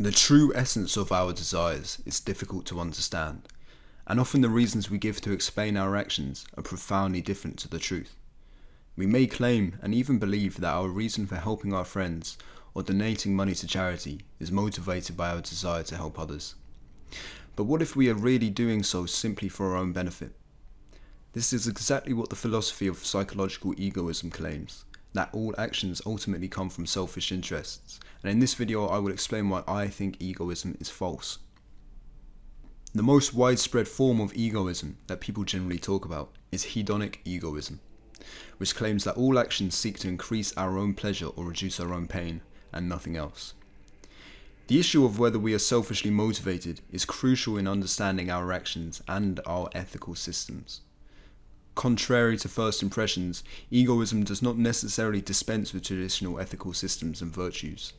The true essence of our desires is difficult to understand, and often the reasons we give to explain our actions are profoundly different to the truth. We may claim and even believe that our reason for helping our friends or donating money to charity is motivated by our desire to help others. But what if we are really doing so simply for our own benefit? This is exactly what the philosophy of psychological egoism claims, that all actions ultimately come from selfish interests, and in this video I will explain why I think egoism is false. The most widespread form of egoism that people generally talk about is hedonic egoism, which claims that all actions seek to increase our own pleasure or reduce our own pain, and nothing else. The issue of whether we are selfishly motivated is crucial in understanding our actions and our ethical systems. Contrary to first impressions, egoism does not necessarily dispense with traditional ethical systems and virtues.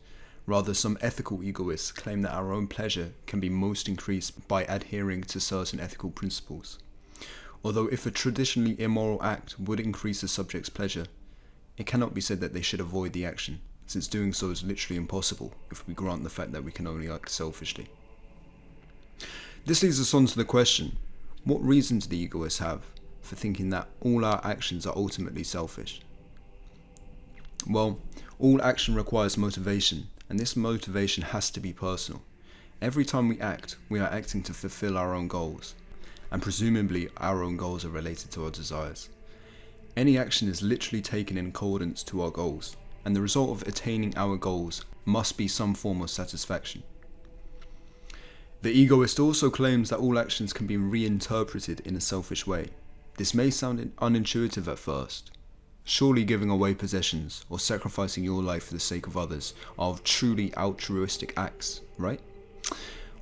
Rather, some ethical egoists claim that our own pleasure can be most increased by adhering to certain ethical principles. Although if a traditionally immoral act would increase the subject's pleasure, it cannot be said that they should avoid the action, since doing so is literally impossible if we grant the fact that we can only act selfishly. This leads us on to the question, what reason do the egoists have for thinking that all our actions are ultimately selfish? Well, all action requires motivation, and this motivation has to be personal. Every time we act, we are acting to fulfill our own goals, and presumably our own goals are related to our desires. Any action is literally taken in accordance to our goals, and the result of attaining our goals must be some form of satisfaction. The egoist also claims that all actions can be reinterpreted in a selfish way. This may sound unintuitive at first. Surely giving away possessions or sacrificing your life for the sake of others are truly altruistic acts, right?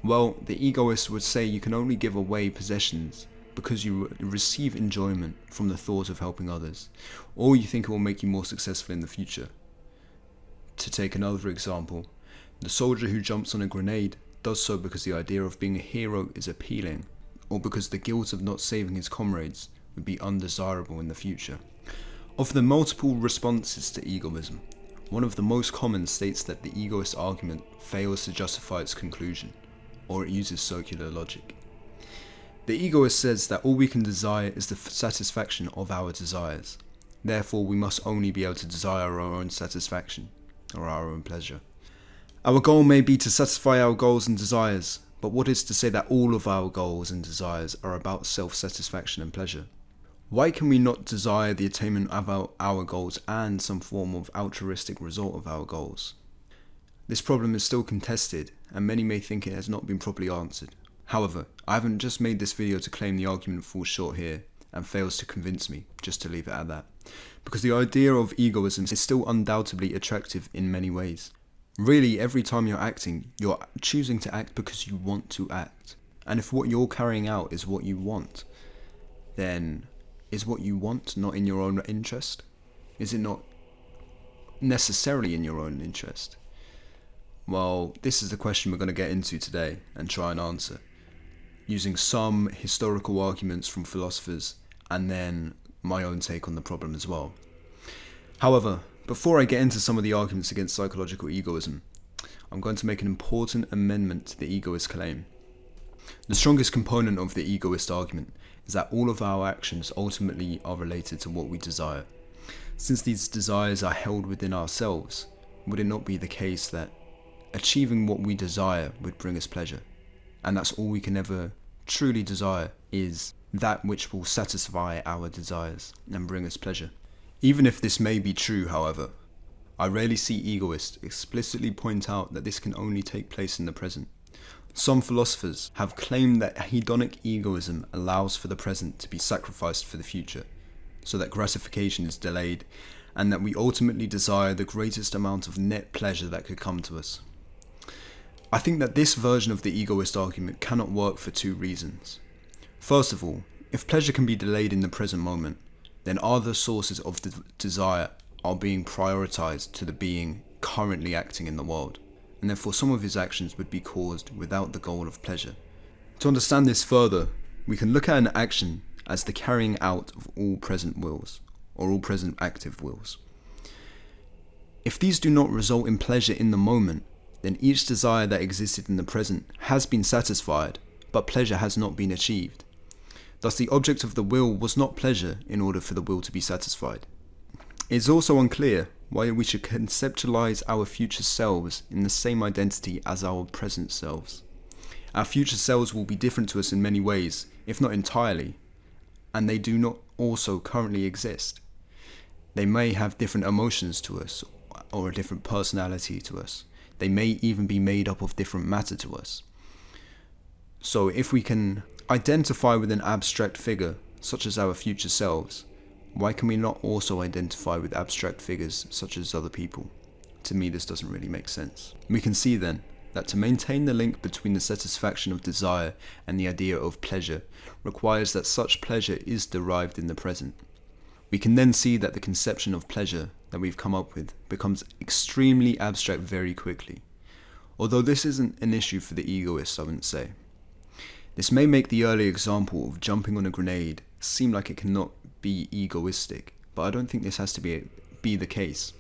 Well, the egoist would say you can only give away possessions because you receive enjoyment from the thought of helping others, or you think it will make you more successful in the future. To take another example, the soldier who jumps on a grenade does so because the idea of being a hero is appealing, or because the guilt of not saving his comrades would be undesirable in the future. Of the multiple responses to egoism, one of the most common states that the egoist argument fails to justify its conclusion, or it uses circular logic. The egoist says that all we can desire is the satisfaction of our desires. Therefore, we must only be able to desire our own satisfaction, or our own pleasure. Our goal may be to satisfy our goals and desires, but what is to say that all of our goals and desires are about self-satisfaction and pleasure? Why can we not desire the attainment of our goals and some form of altruistic result of our goals? This problem is still contested, and many may think it has not been properly answered. However, I haven't just made this video to claim the argument falls short here and fails to convince me, just to leave it at that. Because the idea of egoism is still undoubtedly attractive in many ways. Really, every time you're acting, you're choosing to act because you want to act. And if what you're carrying out is what you want, then is what you want not in your own interest? Is it not necessarily in your own interest? Well, this is the question we're going to get into today and try and answer, using some historical arguments from philosophers and then my own take on the problem as well. However, before I get into some of the arguments against psychological egoism, I'm going to make an important amendment to the egoist claim. The strongest component of the egoist argument is that all of our actions ultimately are related to what we desire. Since these desires are held within ourselves, would it not be the case that achieving what we desire would bring us pleasure? And that's all we can ever truly desire, is that which will satisfy our desires and bring us pleasure. Even if this may be true, however, I rarely see egoists explicitly point out that this can only take place in the present. Some philosophers have claimed that hedonic egoism allows for the present to be sacrificed for the future, so that gratification is delayed, and that we ultimately desire the greatest amount of net pleasure that could come to us. I think that this version of the egoist argument cannot work for two reasons. First of all, if pleasure can be delayed in the present moment, then other sources of the desire are being prioritized to the being currently acting in the world, and therefore some of his actions would be caused without the goal of pleasure. To understand this further, we can look at an action as the carrying out of all present wills, or all present active wills. If these do not result in pleasure in the moment, then each desire that existed in the present has been satisfied, but pleasure has not been achieved. Thus, the object of the will was not pleasure in order for the will to be satisfied. It is also unclear why we should conceptualize our future selves in the same identity as our present selves. Our future selves will be different to us in many ways, if not entirely, and they do not also currently exist. They may have different emotions to us, or a different personality to us. They may even be made up of different matter to us. So if we can identify with an abstract figure, such as our future selves, why can we not also identify with abstract figures such as other people? To me, this doesn't really make sense. We can see then that to maintain the link between the satisfaction of desire and the idea of pleasure requires that such pleasure is derived in the present. We can then see that the conception of pleasure that we've come up with becomes extremely abstract very quickly. Although this isn't an issue for the egoist, I wouldn't say. This may make the early example of jumping on a grenade seem like it cannot be egoistic, but I don't think this has to be the case.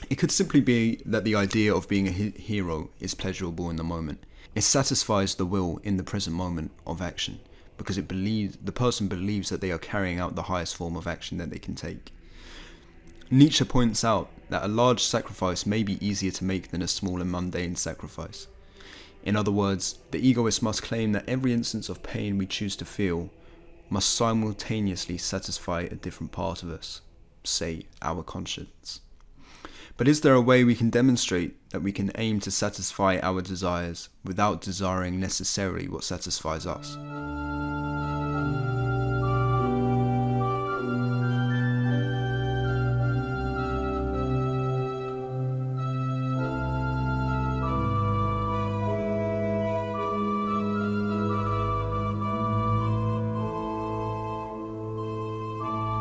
It could simply be that the idea of being a hero is pleasurable in the moment. It satisfies the will in the present moment of action, because the person believes that they are carrying out the highest form of action that they can take. Nietzsche points out that a large sacrifice may be easier to make than a small and mundane sacrifice. In other words, the egoist must claim that every instance of pain we choose to feel must simultaneously satisfy a different part of us, say, our conscience. But is there a way we can demonstrate that we can aim to satisfy our desires without desiring necessarily what satisfies us?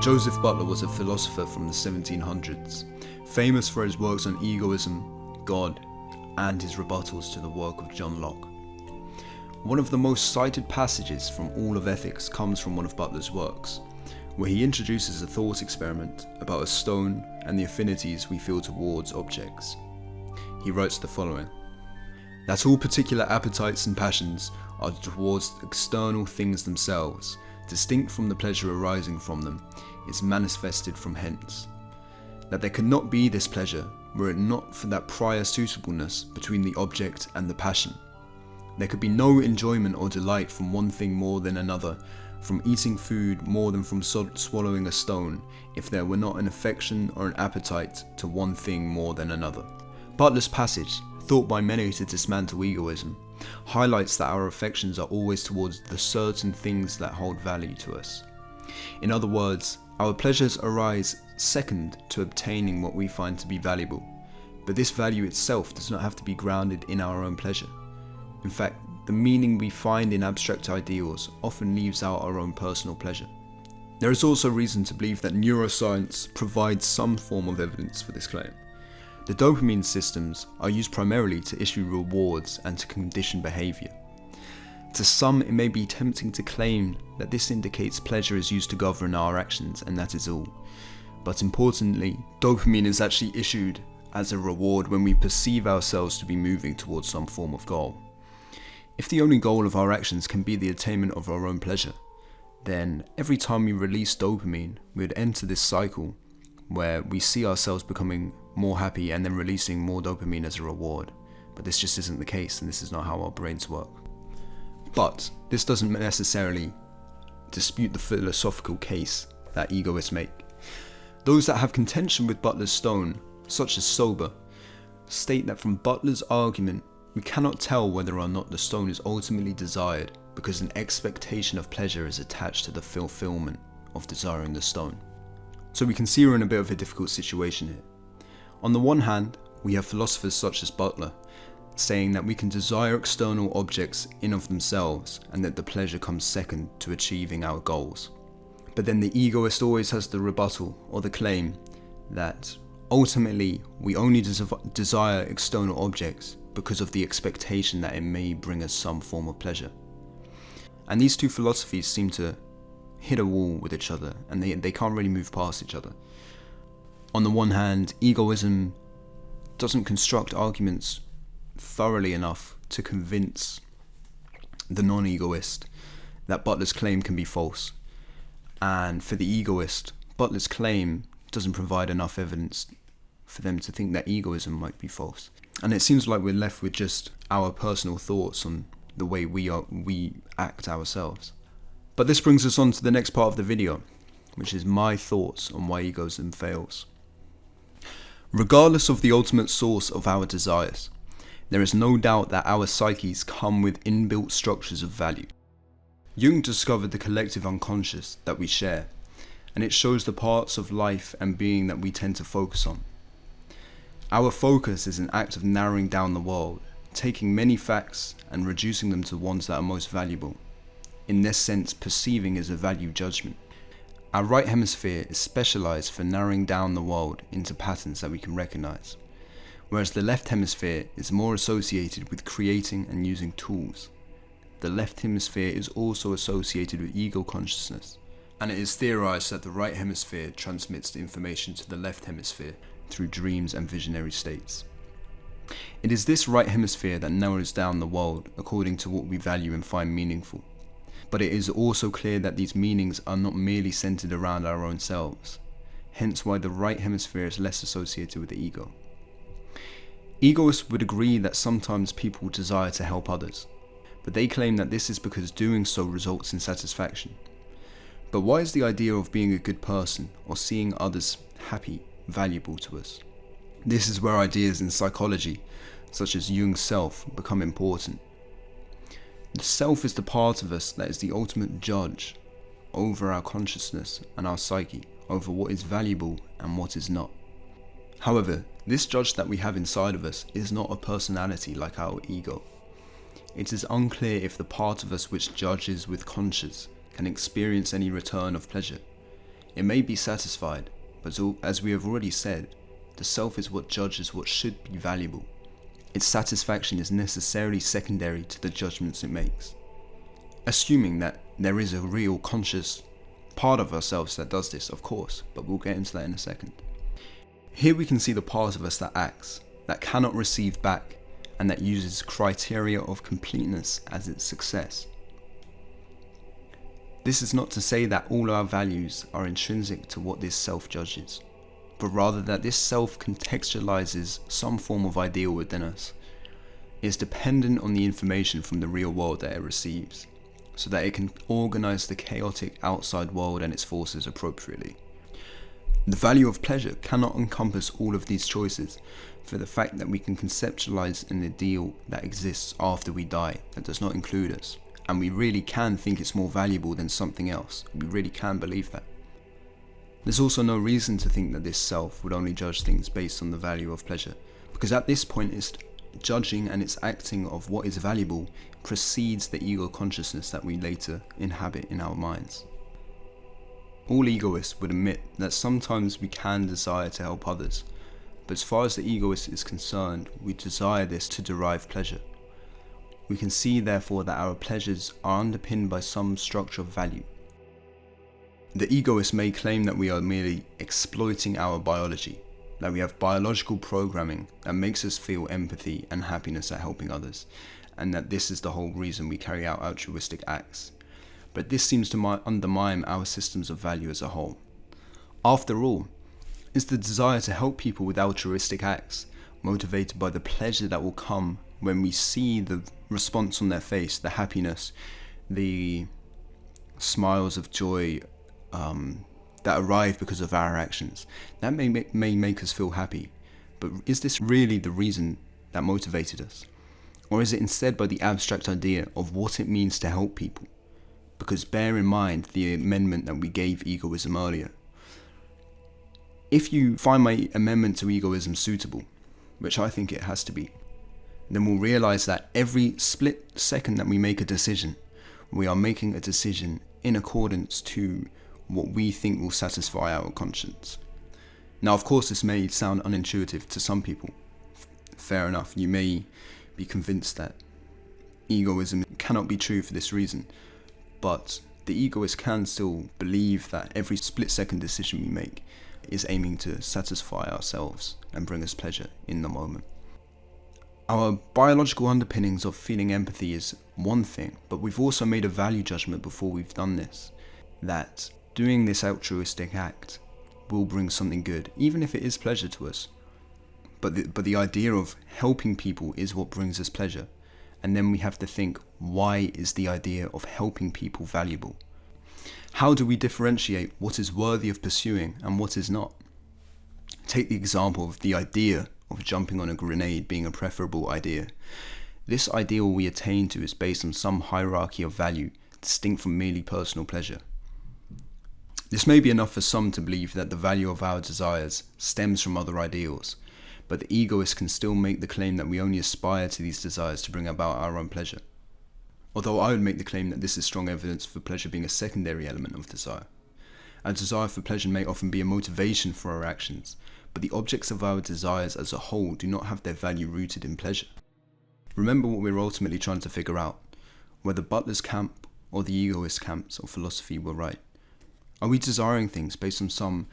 Joseph Butler was a philosopher from the 1700s, famous for his works on egoism, God, and his rebuttals to the work of John Locke. One of the most cited passages from all of ethics comes from one of Butler's works, where he introduces a thought experiment about a stone and the affinities we feel towards objects. He writes the following: that all particular appetites and passions are towards external things themselves, distinct from the pleasure arising from them, is manifested from hence. That there could not be this pleasure were it not for that prior suitableness between the object and the passion. There could be no enjoyment or delight from one thing more than another, from eating food more than from swallowing a stone, if there were not an affection or an appetite to one thing more than another. Butler's passage, thought by many to dismantle egoism, highlights that our affections are always towards the certain things that hold value to us. In other words, our pleasures arise second to obtaining what we find to be valuable, but this value itself does not have to be grounded in our own pleasure. In fact, the meaning we find in abstract ideals often leaves out our own personal pleasure. There is also reason to believe that neuroscience provides some form of evidence for this claim. The dopamine systems are used primarily to issue rewards and to condition behavior. To some, it may be tempting to claim that this indicates pleasure is used to govern our actions, and that is all. But importantly, dopamine is actually issued as a reward when we perceive ourselves to be moving towards some form of goal. If the only goal of our actions can be the attainment of our own pleasure, then every time we release dopamine, we would enter this cycle where we see ourselves becoming more happy and then releasing more dopamine as a reward. But this just isn't the case, and this is not how our brains work. But this doesn't necessarily dispute the philosophical case that egoists make. Those that have contention with Butler's stone, such as Sober, state that from Butler's argument, we cannot tell whether or not the stone is ultimately desired because an expectation of pleasure is attached to the fulfillment of desiring the stone. So we can see we're in a bit of a difficult situation here. On the one hand, we have philosophers such as Butler, saying that we can desire external objects in of themselves and that the pleasure comes second to achieving our goals. But then the egoist always has the rebuttal or the claim that ultimately we only desire external objects because of the expectation that it may bring us some form of pleasure. And these two philosophies seem to hit a wall with each other, and they can't really move past each other. On the one hand, egoism doesn't construct arguments thoroughly enough to convince the non-egoist that Butler's claim can be false. And for the egoist, Butler's claim doesn't provide enough evidence for them to think that egoism might be false. And it seems like we're left with just our personal thoughts on the way we act ourselves. But this brings us on to the next part of the video, which is my thoughts on why egoism fails. Regardless of the ultimate source of our desires, there is no doubt that our psyches come with inbuilt structures of value. Jung discovered the collective unconscious that we share, and it shows the parts of life and being that we tend to focus on. Our focus is an act of narrowing down the world, taking many facts and reducing them to ones that are most valuable. In this sense, perceiving is a value judgment. Our right hemisphere is specialized for narrowing down the world into patterns that we can recognize, whereas the left hemisphere is more associated with creating and using tools. The left hemisphere is also associated with ego consciousness, and it is theorized that the right hemisphere transmits the information to the left hemisphere through dreams and visionary states. It is this right hemisphere that narrows down the world according to what we value and find meaningful. But it is also clear that these meanings are not merely centered around our own selves, hence why the right hemisphere is less associated with the ego. Egoists would agree that sometimes people desire to help others, but they claim that this is because doing so results in satisfaction. But why is the idea of being a good person or seeing others happy valuable to us? This is where ideas in psychology, such as Jung's self, become important. The self is the part of us that is the ultimate judge over our consciousness and our psyche, over what is valuable and what is not. However, this judge that we have inside of us is not a personality like our ego. It is unclear if the part of us which judges with conscience can experience any return of pleasure. It may be satisfied, but as we have already said, the self is what judges what should be valuable. Its satisfaction is necessarily secondary to the judgments it makes. Assuming that there is a real conscious part of ourselves that does this, of course, but we'll get into that in a second. Here we can see the part of us that acts, that cannot receive back, and that uses criteria of completeness as its success. This is not to say that all our values are intrinsic to what this self judges, but rather that this self contextualizes some form of ideal within us. It is dependent on the information from the real world that it receives, so that it can organize the chaotic outside world and its forces appropriately. The value of pleasure cannot encompass all of these choices, for the fact that we can conceptualize an ideal that exists after we die that does not include us, and we really can think it's more valuable than something else. We really can believe that. There's also no reason to think that this self would only judge things based on the value of pleasure, because at this point its judging and its acting of what is valuable precedes the ego consciousness that we later inhabit in our minds. All egoists would admit that sometimes we can desire to help others, but as far as the egoist is concerned, we desire this to derive pleasure. We can see therefore that our pleasures are underpinned by some structure of value. The egoist may claim that we are merely exploiting our biology, that we have biological programming that makes us feel empathy and happiness at helping others, and that this is the whole reason we carry out altruistic acts. But this seems to undermine our systems of value as a whole. After all, is the desire to help people with altruistic acts motivated by the pleasure that will come when we see the response on their face, the happiness, the smiles of joy that arrive because of our actions? That may make us feel happy, but is this really the reason that motivated us? Or is it instead by the abstract idea of what it means to help people? Because bear in mind the amendment that we gave egoism earlier. If you find my amendment to egoism suitable, which I think it has to be, then we'll realize that every split second that we make a decision, we are making a decision in accordance to what we think will satisfy our conscience. Now, of course, this may sound unintuitive to some people. Fair enough, you may be convinced that egoism cannot be true for this reason, but the egoist can still believe that every split-second decision we make is aiming to satisfy ourselves and bring us pleasure in the moment. Our biological underpinnings of feeling empathy is one thing, but we've also made a value judgment before we've done this, that doing this altruistic act will bring something good, even if it is pleasure to us. But the idea of helping people is what brings us pleasure. And then we have to think, why is the idea of helping people valuable? How do we differentiate what is worthy of pursuing and what is not? Take the example of the idea of jumping on a grenade being a preferable idea. This ideal we attain to is based on some hierarchy of value, distinct from merely personal pleasure. This may be enough for some to believe that the value of our desires stems from other ideals, but the egoist can still make the claim that we only aspire to these desires to bring about our own pleasure. Although I would make the claim that this is strong evidence for pleasure being a secondary element of desire. Our desire for pleasure may often be a motivation for our actions, but the objects of our desires as a whole do not have their value rooted in pleasure. Remember what we're ultimately trying to figure out, whether Butler's camp or the egoist camps of philosophy were right. Are we desiring things based on some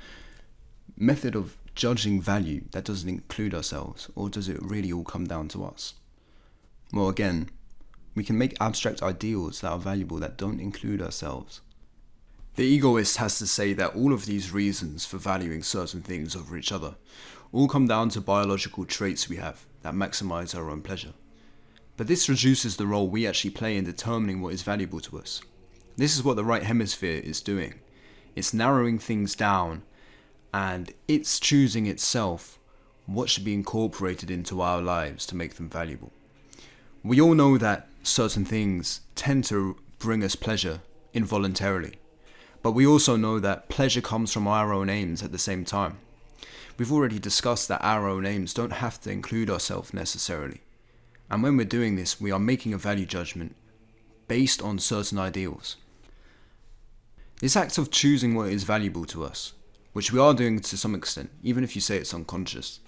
method of judging value that doesn't include ourselves, or does it really all come down to us? Well, again, we can make abstract ideals that are valuable that don't include ourselves. The egoist has to say that all of these reasons for valuing certain things over each other all come down to biological traits we have that maximize our own pleasure. But this reduces the role we actually play in determining what is valuable to us. This is what the right hemisphere is doing. It's narrowing things down, and it's choosing itself what should be incorporated into our lives to make them valuable. We all know that certain things tend to bring us pleasure involuntarily, but we also know that pleasure comes from our own aims at the same time. We've already discussed that our own aims don't have to include ourselves necessarily. And when we're doing this, we are making a value judgment based on certain ideals. This act of choosing what is valuable to us, which we are doing to some extent, even if you say it's unconscious,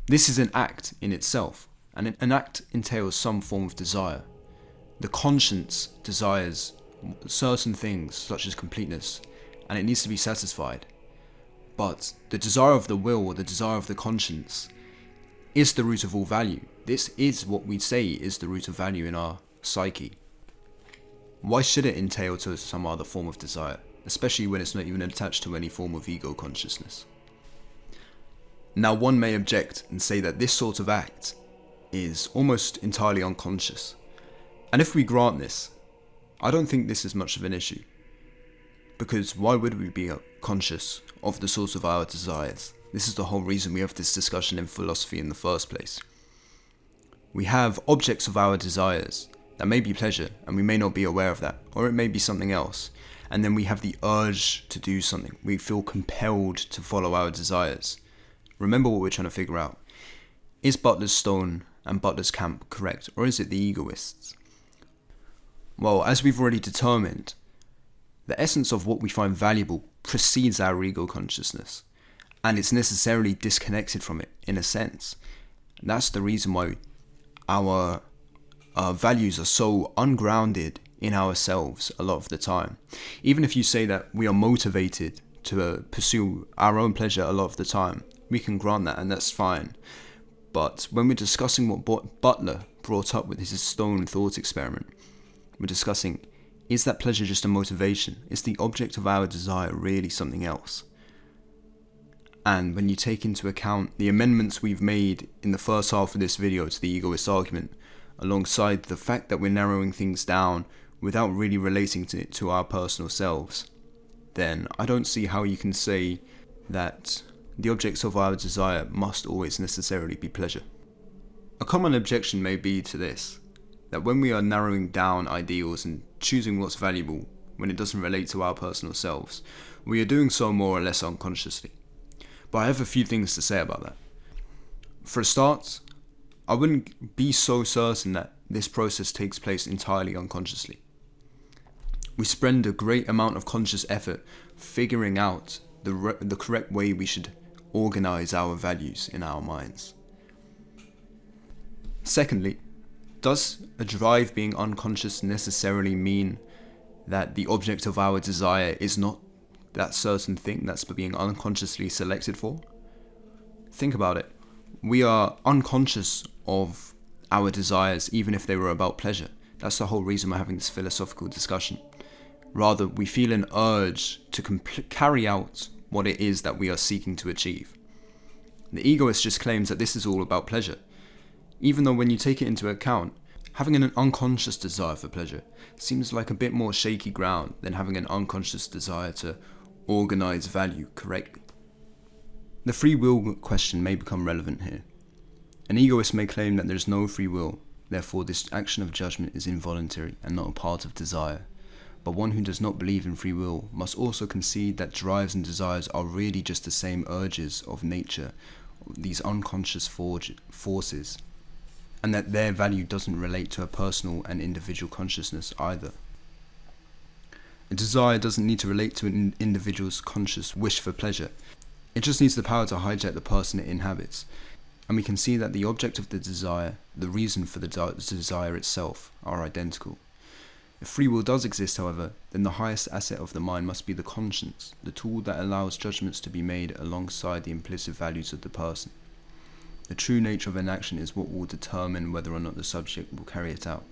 this is an act in itself, and an act entails some form of desire. The conscience desires certain things, such as completeness, and it needs to be satisfied. But the desire of the will, or the desire of the conscience, is the root of all value. This is what we say is the root of value in our psyche. Why should it entail to some other form of desire, especially when it's not even attached to any form of ego consciousness? Now, one may object and say that this sort of act is almost entirely unconscious. And if we grant this, I don't think this is much of an issue. Because why would we be conscious of the source of our desires? This is the whole reason we have this discussion in philosophy in the first place. We have objects of our desires that may be pleasure, and we may not be aware of that, or it may be something else. And then we have the urge to do something. We feel compelled to follow our desires. Remember what we're trying to figure out. Is Butler's stone and Butler's camp correct, or is it the egoists? Well, as we've already determined, the essence of what we find valuable precedes our ego consciousness, and it's necessarily disconnected from it in a sense. And that's the reason why our values are so ungrounded in ourselves a lot of the time. Even if you say that we are motivated to pursue our own pleasure a lot of the time, we can grant that, and that's fine. But when we're discussing what Butler brought up with his stone thought experiment, we're discussing, is that pleasure just a motivation? Is the object of our desire really something else? And when you take into account the amendments we've made in the first half of this video to the egoist argument, alongside the fact that we're narrowing things down without really relating to our personal selves, then I don't see how you can say that the objects of our desire must always necessarily be pleasure. A common objection may be to this, that when we are narrowing down ideals and choosing what's valuable when it doesn't relate to our personal selves, we are doing so more or less unconsciously. But I have a few things to say about that. For a start, I wouldn't be so certain that this process takes place entirely unconsciously. We spend a great amount of conscious effort figuring out the correct way we should organize our values in our minds. Secondly, does a drive being unconscious necessarily mean that the object of our desire is not that certain thing that's being unconsciously selected for? Think about it. We are unconscious of our desires, even if they were about pleasure. That's the whole reason we're having this philosophical discussion. Rather, we feel an urge to carry out what it is that we are seeking to achieve. The egoist just claims that this is all about pleasure, even though when you take it into account, having an unconscious desire for pleasure seems like a bit more shaky ground than having an unconscious desire to organize value correctly. The free will question may become relevant here. An egoist may claim that there is no free will, therefore this action of judgment is involuntary and not a part of desire. But one who does not believe in free will must also concede that drives and desires are really just the same urges of nature, these unconscious forces, and that their value doesn't relate to a personal and individual consciousness either. A desire doesn't need to relate to an individual's conscious wish for pleasure. It just needs the power to hijack the person it inhabits. And we can see that the object of the desire, the reason for the desire itself, are identical. If free will does exist, however, then the highest asset of the mind must be the conscience, the tool that allows judgments to be made alongside the implicit values of the person. The true nature of an action is what will determine whether or not the subject will carry it out.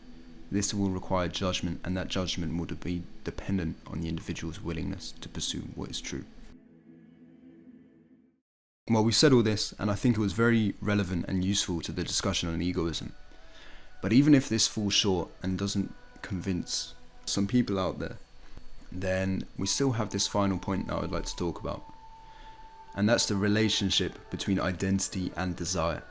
This will require judgment, and that judgment will be dependent on the individual's willingness to pursue what is true. Well, we've said all this, and I think it was very relevant and useful to the discussion on egoism. But even if this falls short and doesn't convince some people out there, then we still have this final point that I would like to talk about. And that's the relationship between identity and desire.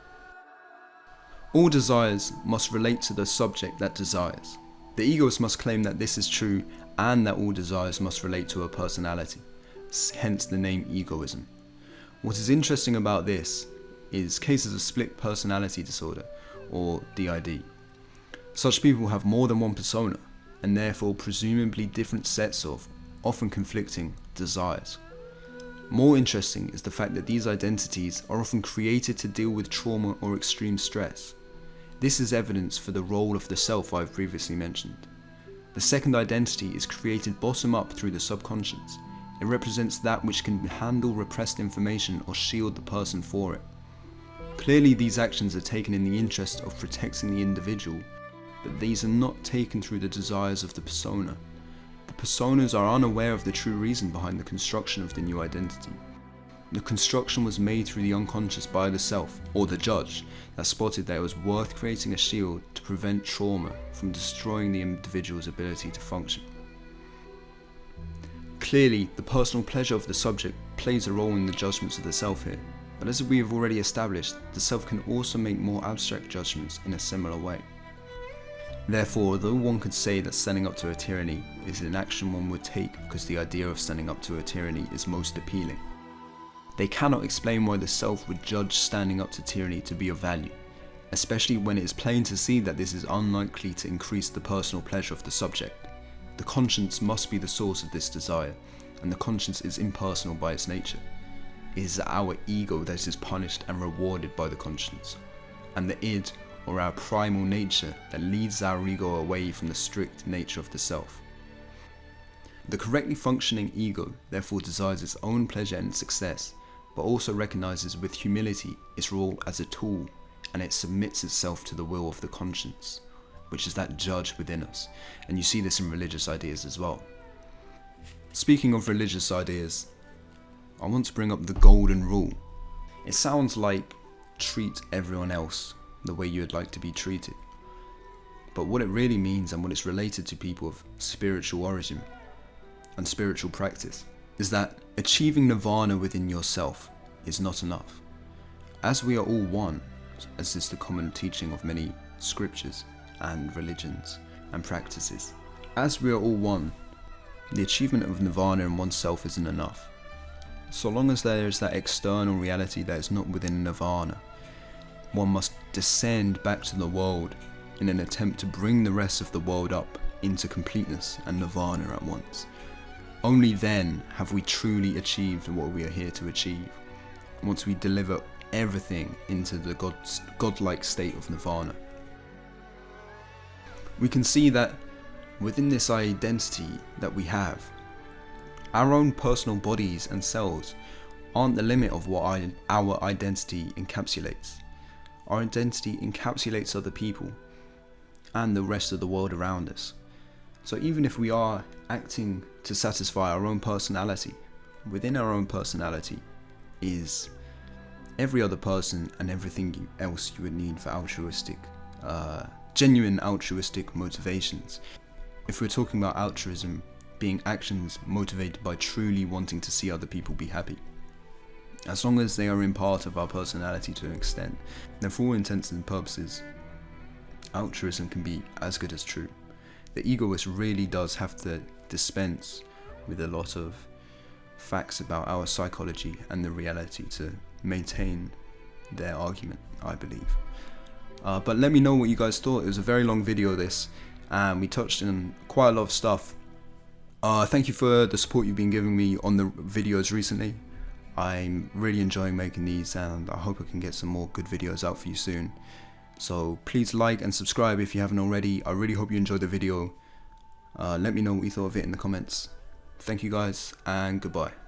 All desires must relate to the subject that desires. The egoist must claim that this is true and that all desires must relate to a personality, hence the name egoism. What is interesting about this is cases of split personality disorder, or DID. Such people have more than one persona, and therefore presumably different sets of, often conflicting, desires. More interesting is the fact that these identities are often created to deal with trauma or extreme stress. This is evidence for the role of the self I've previously mentioned. The second identity is created bottom up through the subconscious. It represents that which can handle repressed information or shield the person for it. Clearly these actions are taken in the interest of protecting the individual, but these are not taken through the desires of the persona. The personas are unaware of the true reason behind the construction of the new identity. The construction was made through the unconscious by the self, or the judge, that spotted that it was worth creating a shield to prevent trauma from destroying the individual's ability to function. Clearly, the personal pleasure of the subject plays a role in the judgments of the self here, but as we have already established, the self can also make more abstract judgments in a similar way. Therefore, although one could say that standing up to a tyranny is an action one would take because the idea of standing up to a tyranny is most appealing, they cannot explain why the self would judge standing up to tyranny to be of value, especially when it is plain to see that this is unlikely to increase the personal pleasure of the subject. The conscience must be the source of this desire, and the conscience is impersonal by its nature. It is our ego that is punished and rewarded by the conscience, and the id, or our primal nature, that leads our ego away from the strict nature of the self. The correctly functioning ego therefore desires its own pleasure and success, but also recognizes with humility its role as a tool, and it submits itself to the will of the conscience, which is that judge within us, and you see this in religious ideas as well. Speaking of religious ideas, I want to bring up the golden rule. It sounds like treat everyone else the way you would like to be treated. But what it really means, and what it's related to people of spiritual origin and spiritual practice, is that achieving nirvana within yourself is not enough. As we are all one, as is the common teaching of many scriptures and religions and practices, as we are all one, the achievement of nirvana in oneself isn't enough. So long as there is that external reality that is not within nirvana, one must descend back to the world in an attempt to bring the rest of the world up into completeness and nirvana at once. Only then have we truly achieved what we are here to achieve, once we deliver everything into the godlike state of nirvana. We can see that within this identity that we have, our own personal bodies and selves aren't the limit of what our identity encapsulates. Our identity encapsulates other people and the rest of the world around us. So even if we are acting to satisfy our own personality, within our own personality is every other person and everything else you would need for genuine altruistic motivations. If we're talking about altruism being actions motivated by truly wanting to see other people be happy, as long as they are in part of our personality to an extent, then for all intents and purposes, altruism can be as good as true. The egoist really does have to dispense with a lot of facts about our psychology and the reality to maintain their argument, I believe. But let me know what you guys thought. It was a very long video, this, and we touched on quite a lot of stuff. Thank you for the support you've been giving me on the videos recently. I'm really enjoying making these, and I hope I can get some more good videos out for you soon. So please like and subscribe if you haven't already. I really hope you enjoyed the video. Let me know what you thought of it in the comments. Thank you guys, and goodbye.